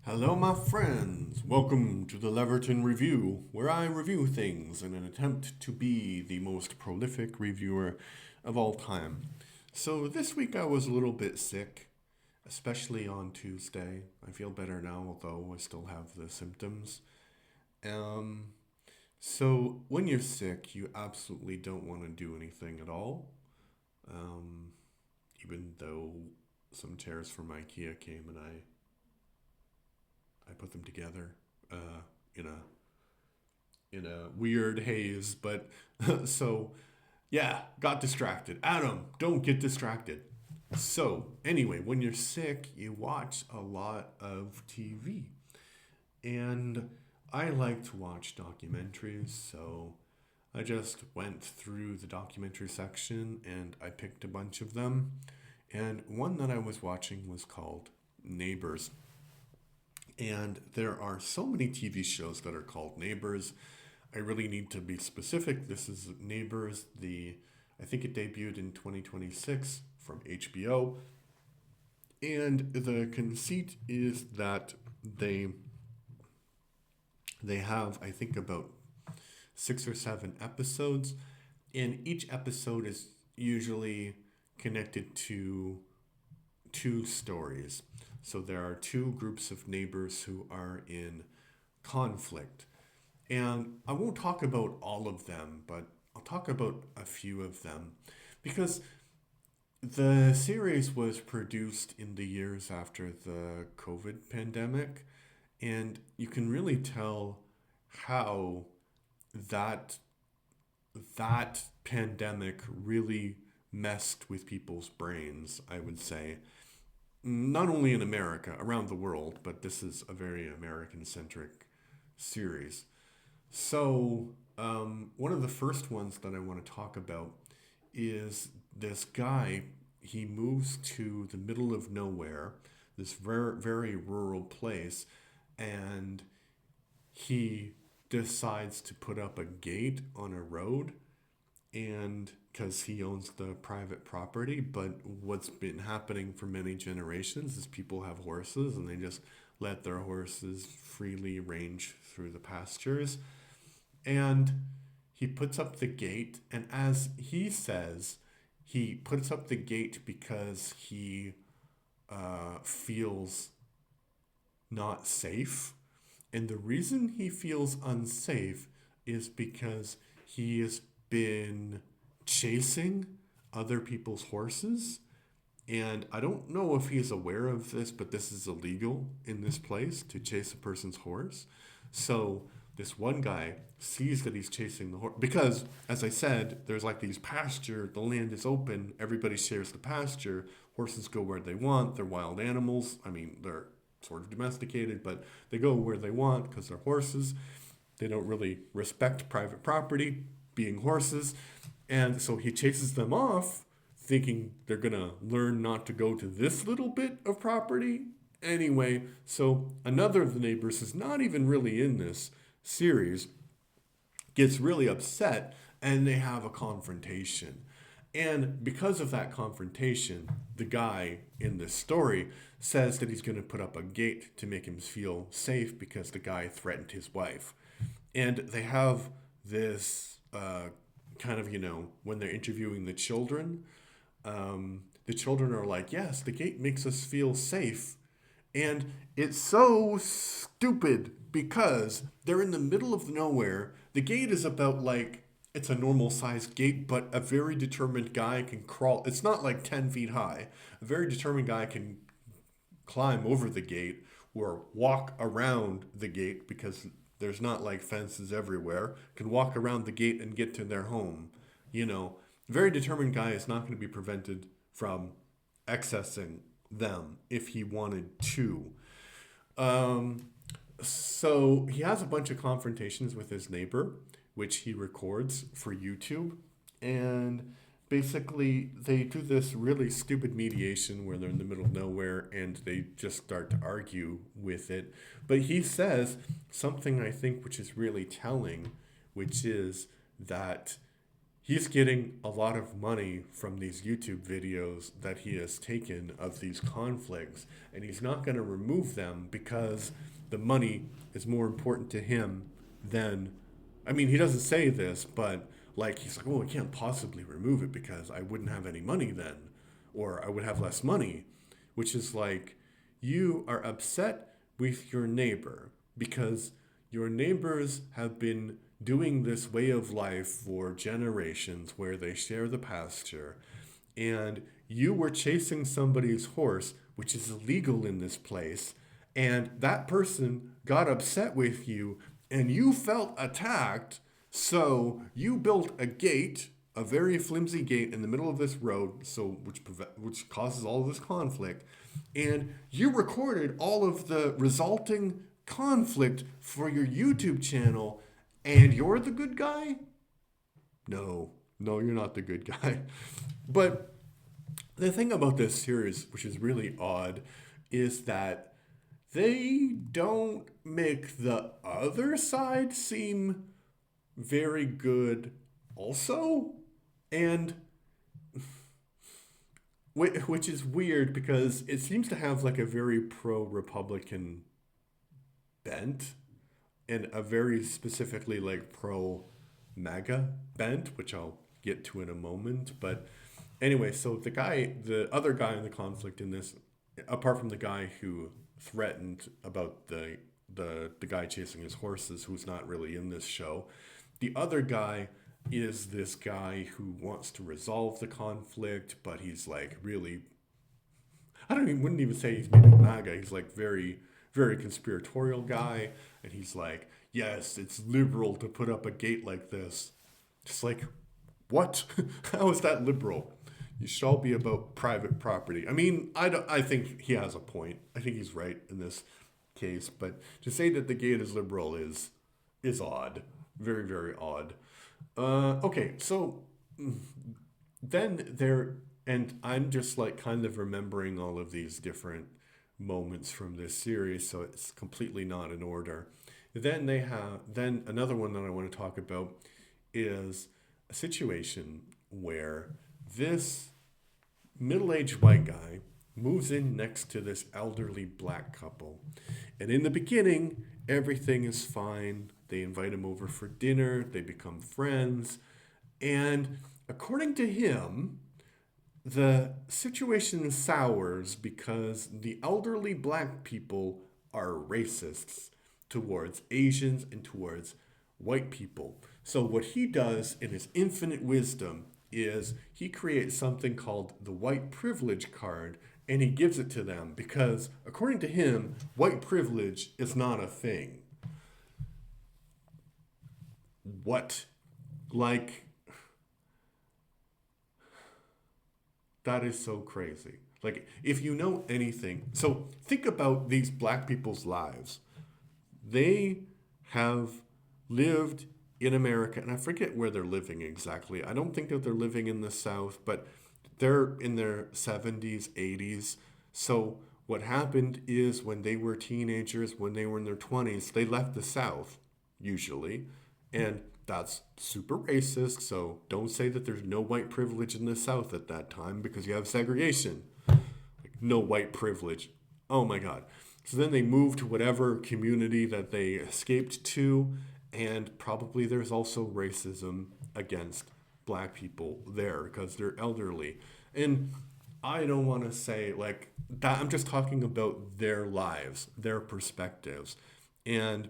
Hello, my friends. Welcome to the Leverton Review, where I review things in an attempt to be the most prolific reviewer of all time. So, this week I was a little bit sick, especially on Tuesday. I feel better now, although I still have the symptoms. Um, so, when you're sick, you absolutely don't want to do anything at all, um, even though some chairs from IKEA came and I put them together uh, in a weird haze. But so yeah, got distracted. Adam, don't get distracted. So anyway, when you're sick, you watch a lot of TV, and I like to watch documentaries. So I just went through the documentary section and I picked a bunch of them. And one that I was watching was called Neighbors. And there are so many TV shows that are called Neighbors. I really need to be specific. This is Neighbors, I think it debuted in 2026 from HBO. And the conceit is that they they have, I think, about 6 or 7 episodes, and each episode is usually connected to two stories. So there are two groups of neighbors who are in conflict. And I won't talk about all of them, but I'll talk about a few of them because the series was produced in the years after the COVID pandemic, and you can really tell how that that pandemic really messed with people's brains, I would say. Not only in America, around the world, but this is a very American centric series. So, one of the first ones that I want to talk about is this guy. He moves to the middle of nowhere, this very rural place, and he decides to put up a gate on a road, and because he owns the private property. But what's been happening for many generations is people have horses and they just let their horses freely range through the pastures. And he puts up the gate, and as he says, he puts up the gate because he feels not safe. And the reason he feels unsafe is because he has been chasing other people's horses. And I don't know if he's aware of this, but this is illegal in this place to chase a person's horse. So this one guy sees that he's chasing the horse because, as I said, there's like these pasture, the land is open, everybody shares the pasture, horses go where they want, they're wild animals. I mean, they're sort of domesticated, but they go where they want because they're horses. They don't really respect private property, being horses. And so he chases them off, thinking they're going to learn not to go to this little bit of property. Anyway, so another of the neighbors is not even really in this series, gets really upset, and they have a confrontation. And because of that confrontation, the guy in this story says that he's going to put up a gate to make him feel safe because the guy threatened his wife. And they have this kind of, when they're interviewing the children are like, yes, the gate makes us feel safe. And it's so stupid because they're in the middle of nowhere. The gate is about like, it's a normal sized gate, but a very determined guy can crawl. It's not like 10 feet high. A very determined guy can climb over the gate or walk around the gate because there's not like fences everywhere, can walk around the gate and get to their home. You know, a very determined guy is not going to be prevented from accessing them if he wanted to. Um, so he has a bunch of confrontations with his neighbor, which he records for YouTube. And basically, they do this really stupid mediation where they're in the middle of nowhere and they just start to argue with it. But he says something I think which is really telling, which is that he's getting a lot of money from these YouTube videos that he has taken of these conflicts, and he's not going to remove them because the money is more important to him than. I mean, he doesn't say this, but like he's like, oh, I can't possibly remove it because I wouldn't have any money then, or I would have less money, which is like you are upset with your neighbor because your neighbors have been doing this way of life for generations where they share the pasture, and you were chasing somebody's horse, which is illegal in this place, and that person got upset with you and you felt attacked, so you built a gate, a very flimsy gate in the middle of this road, so which causes all of this conflict, and you recorded all of the resulting conflict for your YouTube channel, and you're the good guy? No, no, you're not the good guy. But the thing about this series, which is really odd, is that they don't make the other side seem very good also. And which is weird because it seems to have like a very pro-Republican bent and a very specifically like pro MAGA bent, which I'll get to in a moment. But anyway, so the other guy in the conflict in this, apart from the guy who threatened about the guy chasing his horses, who's not really in this show, the other guy is this guy who wants to resolve the conflict, but he's like really, wouldn't even say he's maybe MAGA. He's like very, very conspiratorial guy. And he's like, yes, it's liberal to put up a gate like this. Just like, what? How is that liberal? You should all be about private property. I mean, I think he has a point. I think he's right in this case. But to say that the gate is liberal is odd. Very, very odd. Okay, so then and I'm just like kind of remembering all of these different moments from this series, so it's completely not in order. Then another one that I want to talk about is a situation where this middle-aged white guy moves in next to this elderly black couple. And in the beginning, everything is fine. They invite him over for dinner, they become friends, and according to him, the situation sours because the elderly black people are racists towards Asians and towards white people. So what he does in his infinite wisdom is he creates something called the white privilege card, and he gives it to them because according to him, white privilege is not a thing. What? Like, that is so crazy. Like, if you know anything, so think about these black people's lives. They have lived in America, and I forget where they're living exactly. I don't think that they're living in the South, but they're in their 70s, 80s. So what happened is when they were teenagers, when they were in their 20s, they left the South, usually. And that's super racist, so don't say that there's no white privilege in the South at that time because you have segregation. Like, no white privilege. Oh my God. So then they moved to whatever community that they escaped to, and probably there's also racism against black people there because they're elderly. And I don't want to say like that. I'm just talking about their lives, their perspectives. And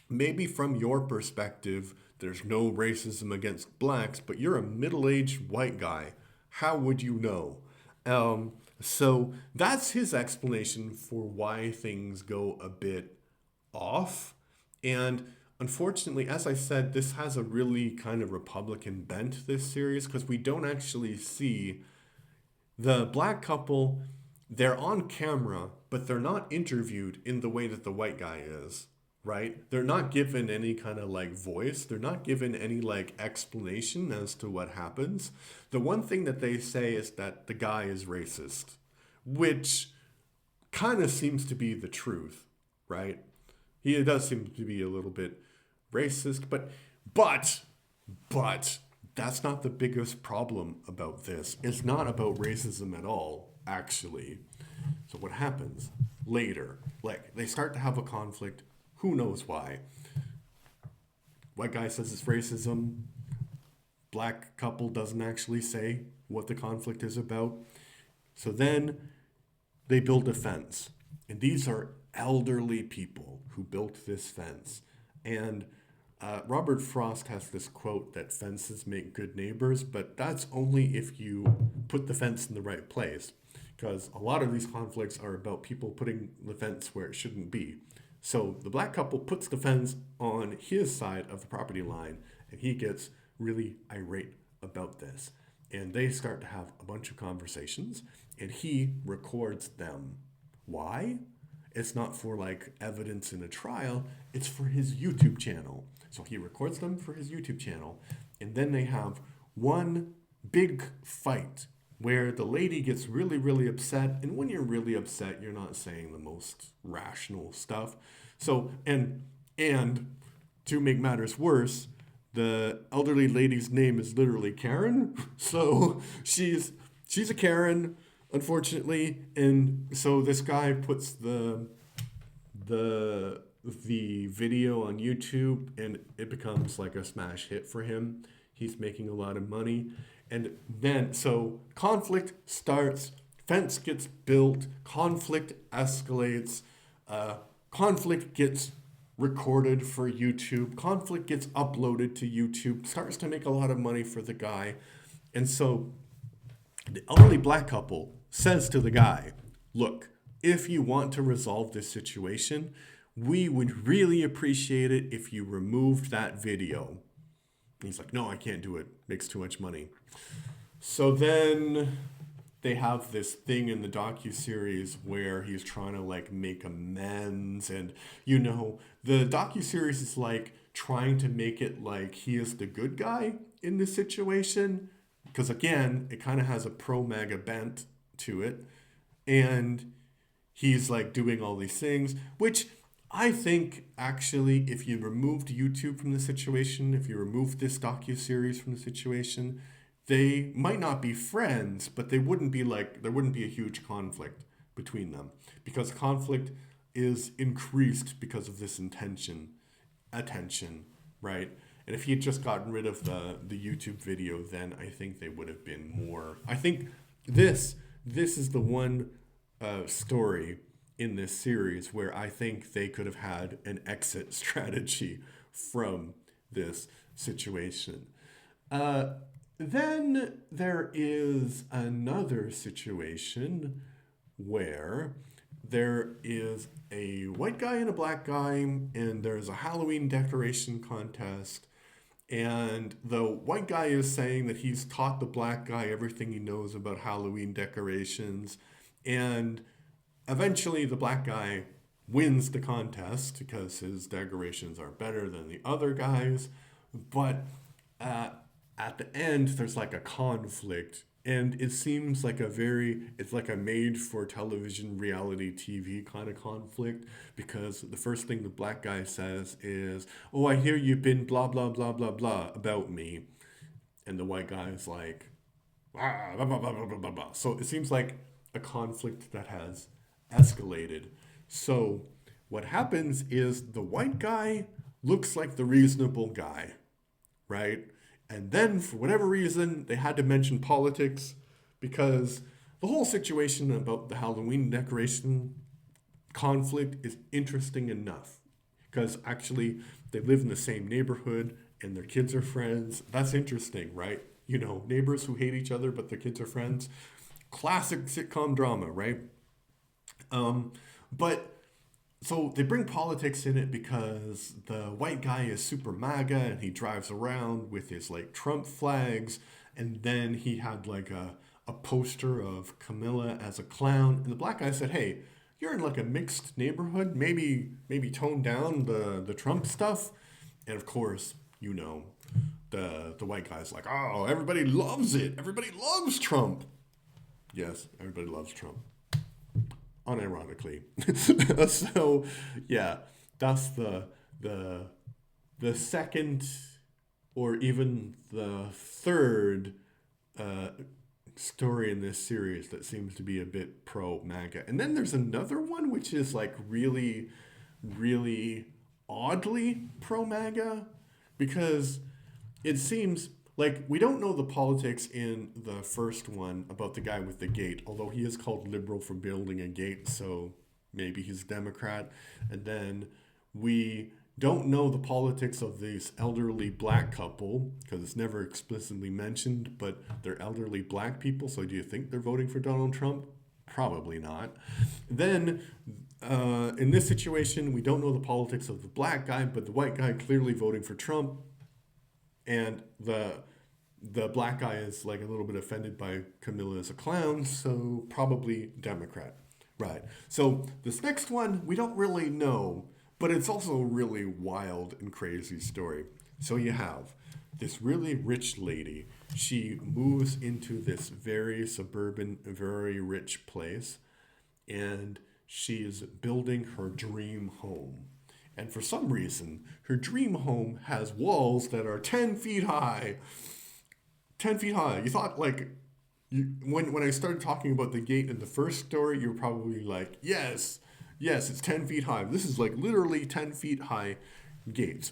maybe from your perspective, there's no racism against blacks, but you're a middle-aged white guy. How would you know? So that's his explanation for why things go a bit off. And unfortunately, as I said, this has a really kind of Republican bent, this series, because we don't actually see the black couple. They're on camera, but they're not interviewed in the way that the white guy is, right? They're not given any kind of like voice. They're not given any like explanation as to what happens. The one thing that they say is that the guy is racist, which kind of seems to be the truth, right? He does seem to be a little bit racist, but that's not the biggest problem about this. It's not about racism at all, actually. So what happens later? Like, they start to have a conflict. Who knows why? White guy says it's racism. Black couple doesn't actually say what the conflict is about. So then they build a fence. And these are elderly people who built this fence. And Robert Frost has this quote that fences make good neighbors, but that's only if you put the fence in the right place. Because a lot of these conflicts are about people putting the fence where it shouldn't be. So the black couple puts the fence on his side of the property line, and he gets really irate about this. And they start to have a bunch of conversations, and he records them. Why? It's not for like evidence in a trial, it's for his YouTube channel. So he records them for his YouTube channel, and then they have one big fight where the lady gets really, really upset. And when you're really upset, you're not saying the most rational stuff. So, and to make matters worse, the elderly lady's name is literally Karen. So she's a Karen, unfortunately. And so this guy puts the video on YouTube, and it becomes like a smash hit for him. He's making a lot of money. And then, so conflict starts, fence gets built, conflict escalates, conflict gets recorded for YouTube, conflict gets uploaded to YouTube, starts to make a lot of money for the guy. And so the elderly black couple says to the guy, look, if you want to resolve this situation, we would really appreciate it if you removed that video. And he's like, no, I can't do it. Makes too much money. So then they have this thing in the docu-series where he's trying to like make amends. And, you know, the docu-series is like trying to make it like he is the good guy in this situation. Because again, it kind of has a pro-MAGA bent to it. And he's like doing all these things, which I think actually if you removed YouTube from the situation, if you removed this docu-series from the situation, they might not be friends, but they wouldn't be like, there wouldn't be a huge conflict between them, because conflict is increased because of this attention, right? And if he had just gotten rid of the YouTube video, then I think they would have been more, I think this is the one story in this series where I think they could have had an exit strategy from this situation. Then there is another situation where there is a white guy and a black guy, and there's a Halloween decoration contest. And the white guy is saying that he's taught the black guy everything he knows about Halloween decorations. And eventually the black guy wins the contest because his decorations are better than the other guys. But at the end, there's like a conflict, and it seems like it's like a made for television reality TV kind of conflict, because the first thing the black guy says is, oh, I hear you've been blah, blah, blah, blah, blah about me. And the white guy is like, ah, blah, blah, blah, blah, blah, blah, blah. So it seems like a conflict that has escalated. So what happens is the white guy looks like the reasonable guy, right? And then, for whatever reason, they had to mention politics, because the whole situation about the Halloween decoration conflict is interesting enough. Because actually, they live in the same neighborhood and their kids are friends. That's interesting, right? You know, neighbors who hate each other, but their kids are friends. Classic sitcom drama, right? But so they bring politics in it because the white guy is super MAGA and he drives around with his like Trump flags. And then he had like a poster of Camilla as a clown. And the black guy said, hey, you're in like a mixed neighborhood. Maybe tone down the Trump stuff. And of course, you know, the white guy's like, oh, everybody loves it. Everybody loves Trump. Yes, everybody loves Trump. Unironically. So yeah, that's the second or even the third uh, story in this series that seems to be a bit pro MAGA. And then there's another one which is like really, really oddly pro MAGA because it seems like we don't know the politics in the first one about the guy with the gate, although he is called liberal for building a gate, so maybe he's Democrat. And then we don't know the politics of this elderly black couple because it's never explicitly mentioned, but they're elderly black people. So do you think they're voting for Donald Trump? Probably not. Then, in this situation, we don't know the politics of the black guy, but the white guy clearly voting for Trump, and the black guy is like a little bit offended by Camilla as a clown, so probably Democrat. Right. So this next one, we don't really know, but it's also a really wild and crazy story. So you have this really rich lady. She moves into this very suburban, very rich place, and she's building her dream home. And for some reason, her dream home has walls that are 10 feet high. 10 feet high. You thought, like, when I started talking about the gate in the first story, you were probably like, yes, yes, it's 10 feet high. This is like literally 10 feet high gates.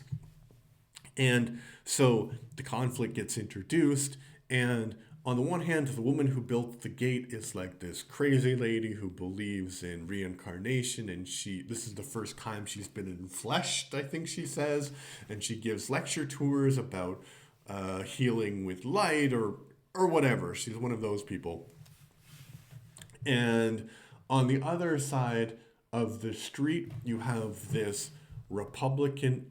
And so the conflict gets introduced, and on the one hand, the woman who built the gate is like this crazy lady who believes in reincarnation, and this is the first time she's been enfleshed, I think she says, and she gives lecture tours about healing with light or whatever. She's one of those people. And on the other side of the street, you have this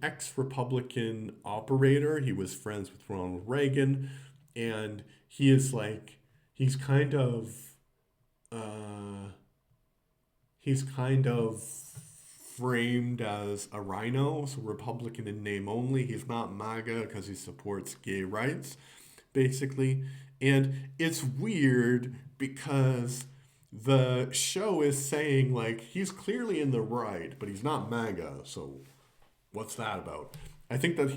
ex-Republican operator. He was friends with Ronald Reagan, and he is like, he's kind of, uh, he's kind of framed as a rhino, so Republican in name only. He's not MAGA because he supports gay rights, basically. And it's weird because the show is saying, like, he's clearly in the right, but he's not MAGA, so what's that about? I think that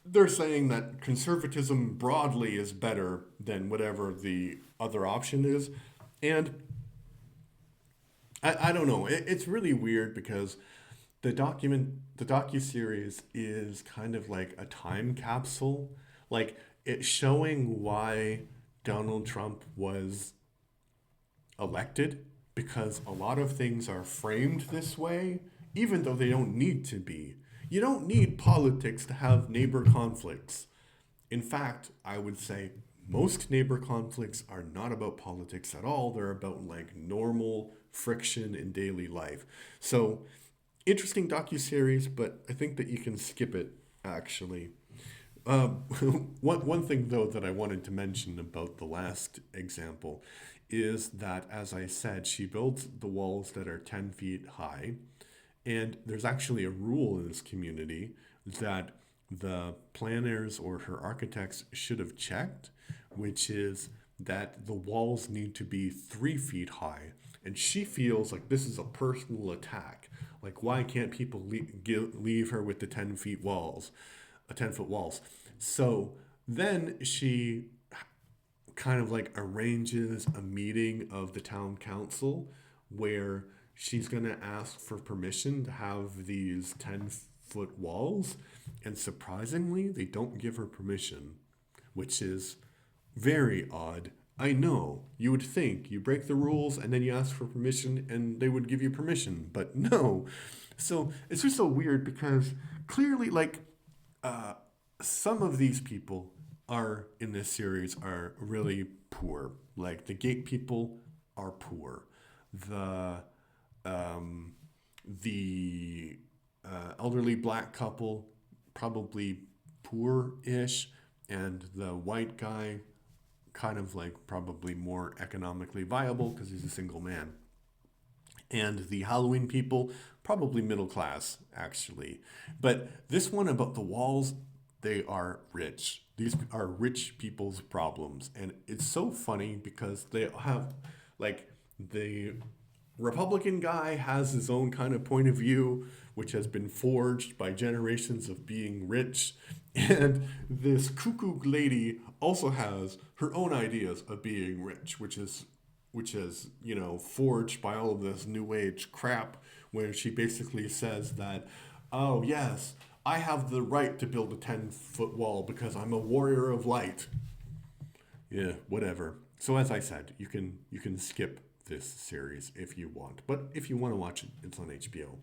they're saying that conservatism broadly is better than whatever the other option is. And I don't know. It's really weird because the docu-series is kind of like a time capsule. Like, it's showing why Donald Trump was elected because a lot of things are framed this way, even though they don't need to be. You don't need politics to have neighbor conflicts. In fact, I would say most neighbor conflicts are not about politics at all. They're about like normal friction in daily life. So, interesting docu-series, but I think that you can skip it actually. Um, one thing though that I wanted to mention about the last example is that, as I said, she builds the walls that are 10 feet high, and there's actually a rule in this community that the planners or her architects should have checked, which is that the walls need to be 3 feet high. And she feels like this is a personal attack. Like, why can't people leave her with the 10 feet walls, 10 foot walls? So then she kind of like arranges a meeting of the town council where she's going to ask for permission to have these 10-foot walls. And surprisingly, they don't give her permission, which is very odd. I know, you would think you break the rules and then you ask for permission and they would give you permission, but no. So it's just so weird because clearly, like, uh, some of these people are in this series are really poor. Like the gate people are poor. The um, the elderly black couple probably poor-ish, and the white guy kind of like probably more economically viable because he's a single man. And the Halloween people, probably middle class, actually. But this one about the walls, they are rich. These are rich people's problems. And it's so funny because they have, like, the Republican guy has his own kind of point of view, which has been forged by generations of being rich. And this cuckoo lady also has her own ideas of being rich, which is forged by all of this new age crap, where she basically says that, oh yes, I have the right to build a 10-foot wall because I'm a warrior of light. Yeah, whatever. So as I said, you can skip this series if you want, but if you want to watch it, it's on HBO.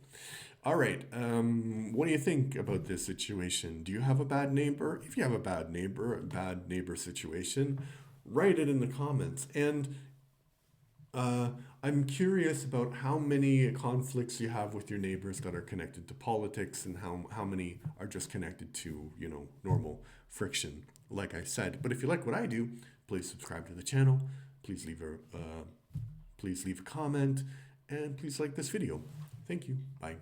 All right. What do you think about this situation? Do you have a bad neighbor? If you have a bad neighbor situation, write it in the comments. And uh, I'm curious about how many conflicts you have with your neighbors that are connected to politics, and how many are just connected to, normal friction, like I said. But if you like what I do, please subscribe to the channel. Please leave a comment, and please like this video. Thank you. Bye.